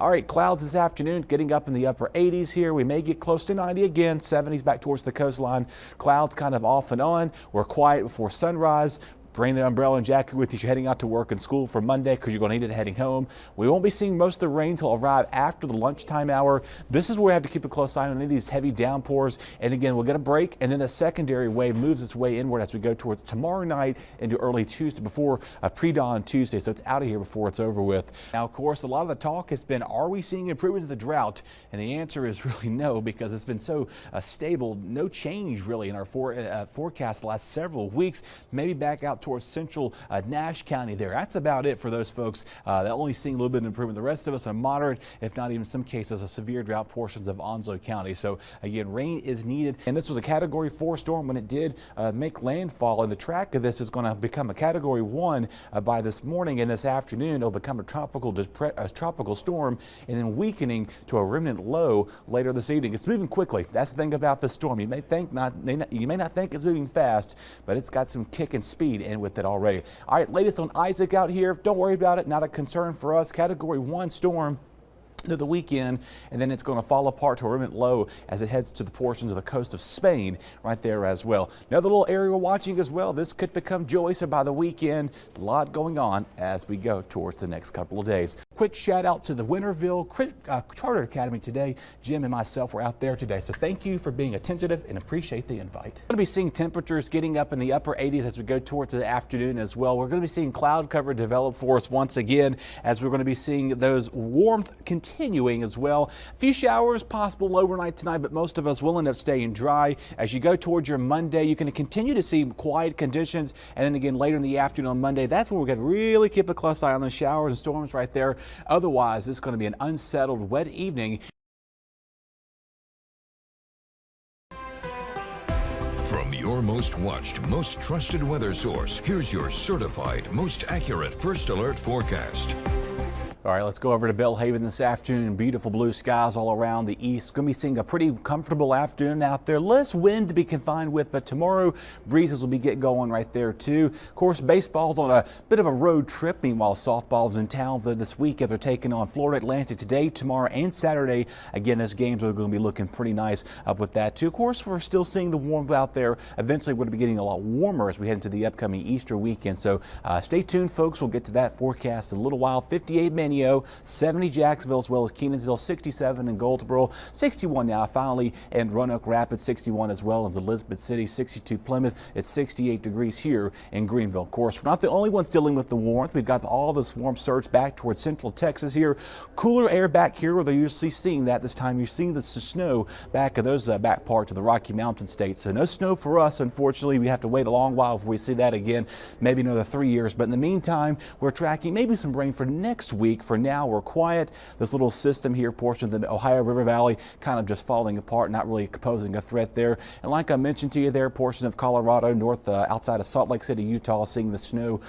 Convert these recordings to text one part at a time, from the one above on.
All right, clouds this afternoon getting up in the upper 80s here. We may get close to 90 again, 70s back towards the coastline. Clouds kind of off and on. We're quiet before sunrise. Bring the umbrella and jacket with you if you're heading out to work and school for Monday because you're going to need it heading home. We won't be seeing most of the rain till arrive after the lunchtime hour. This is where we have to keep a close eye on any of these heavy downpours. And again, we'll get a break, and then the secondary wave moves its way inward as we go towards tomorrow night into early Tuesday before a pre-dawn Tuesday. So it's out of here before it's over with. Now, of course, a lot of the talk has been, are we seeing improvements in the drought? And the answer is really no, because it's been so stable, no change really in our forecast the last several weeks. Maybe back out towards central Nash County there. That's about it for those folks that only seeing a little bit of improvement. The rest of us are moderate, if not even some cases, a severe drought portions of Onslow County. So again, rain is needed. And this was a Category 4 storm when it did make landfall. And the track of this is going to become a Category 1 by this morning and this afternoon. It'll become a tropical storm and then weakening to a remnant low later this evening. It's moving quickly. That's the thing about this storm. You may not think it's moving fast, but it's got some kick and speed in with it already. All right, latest on Isaac out here. Don't worry about it. Not a concern for us. Category 1 storm to the weekend, and then it's going to fall apart to a remnant low as it heads to the portions of the coast of Spain right there as well. Another little area we're watching as well. This could become Joyce by the weekend. A lot going on as we go towards the next couple of days. Quick shout out to the Winterville Charter Academy today. Jim and myself were out there today, so thank you for being attentive and appreciate the invite. We're going to be seeing temperatures getting up in the upper 80s as we go towards the afternoon as well. We're going to be seeing cloud cover develop for us once again as we're going to be seeing those warmth continuing as well. A few showers possible overnight tonight, but most of us will end up staying dry. As you go towards your Monday, you can continue to see quiet conditions, and then again later in the afternoon on Monday, that's where we're going to really keep a close eye on the showers and storms right there. Otherwise, it's going to be an unsettled, wet evening. From your most watched, most trusted weather source, here's your certified, most accurate First Alert forecast. All right, let's go over to Belhaven this afternoon. Beautiful blue skies all around the east. Going to be seeing a pretty comfortable afternoon out there. Less wind to be confined with, but tomorrow breezes will be getting going right there too. Of course, baseball's on a bit of a road trip. Meanwhile, softball's in town this week as they're taking on Florida Atlantic today, tomorrow, and Saturday. Again, those games are going to be looking pretty nice up with that too. Of course, we're still seeing the warmth out there. Eventually, we're going to be getting a lot warmer as we head into the upcoming Easter weekend. So stay tuned, folks. We'll get to that forecast in a little while. 58 Minnesota, 70 Jacksonville, as well as Kenansville, 67 in Goldsboro, 61 now finally in Roanoke Rapids, 61 as well as Elizabeth City, 62 Plymouth. It's 68 degrees here in Greenville. Of course, we're not the only ones dealing with the warmth. We've got all this warm surge back towards central Texas here. Cooler air back here where they're usually seeing that. This time you're seeing the snow back of those back parts of the Rocky Mountain states. So no snow for us, unfortunately. We have to wait a long while before we see that again, maybe another 3 years. But in the meantime, we're tracking maybe some rain for next week. For now, we're quiet. This little system here, portion of the Ohio River Valley, kind of just falling apart, not really posing a threat there. And like I mentioned to you there, portion of Colorado, north outside of Salt Lake City, Utah, seeing the snow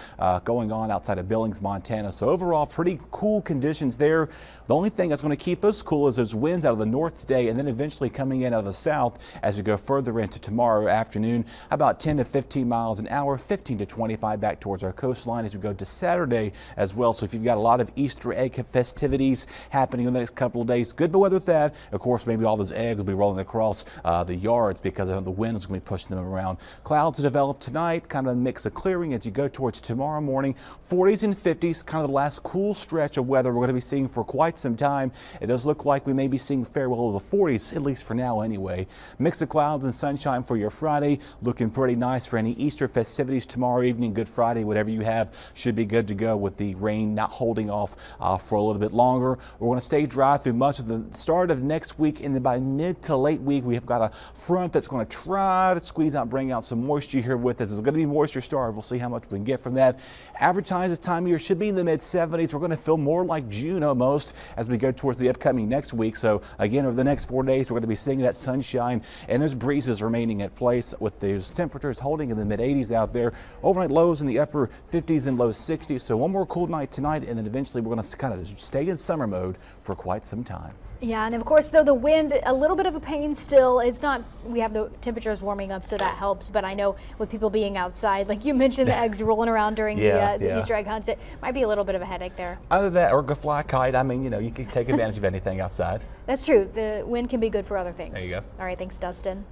going on outside of Billings, Montana. So overall, pretty cool conditions there. The only thing that's going to keep us cool is those winds out of the north today, and then eventually coming in out of the south as we go further into tomorrow afternoon, about 10 to 15 miles an hour, 15 to 25 back towards our coastline as we go to Saturday as well. So if you've got a lot of Easter egg festivities happening in the next couple of days, good weather with that. Of course, maybe all those eggs will be rolling across the yards because of the wind is going to be pushing them around. Clouds develop tonight, kind of a mix of clearing as you go towards tomorrow morning. 40s and 50s, kind of the last cool stretch of weather we're going to be seeing for quite some time. It does look like we may be seeing farewell of the 40s, at least for now anyway. Mix of clouds and sunshine for your Friday, looking pretty nice for any Easter festivities tomorrow evening. Good Friday, whatever you have should be good to go with the rain not holding off for a little bit longer. We're going to stay dry through much of the start of next week, and then by mid to late week we have got a front that's going to try to squeeze out, bring out some moisture here with us. It's going to be moisture starved. We'll see how much we can get from that. Advertised this time of year should be in the mid 70s. We're going to feel more like June almost as we go towards the upcoming next week. So again, over the next 4 days we're going to be seeing that sunshine and those breezes remaining at place with those temperatures holding in the mid 80s out there. Overnight lows in the upper 50s and low 60s. So one more cool night tonight, and then eventually we're going want to kind of stay in summer mode for quite some time. Yeah, and of course, though, the wind, a little bit of a pain still. It's not, we have the temperatures warming up, so that helps. But I know with people being outside, like you mentioned, the eggs rolling around during the Easter egg hunts, it might be a little bit of a headache there. Either that or go fly a kite. I mean, you can take advantage of anything outside. That's true. The wind can be good for other things. There you go. All right, thanks, Dustin.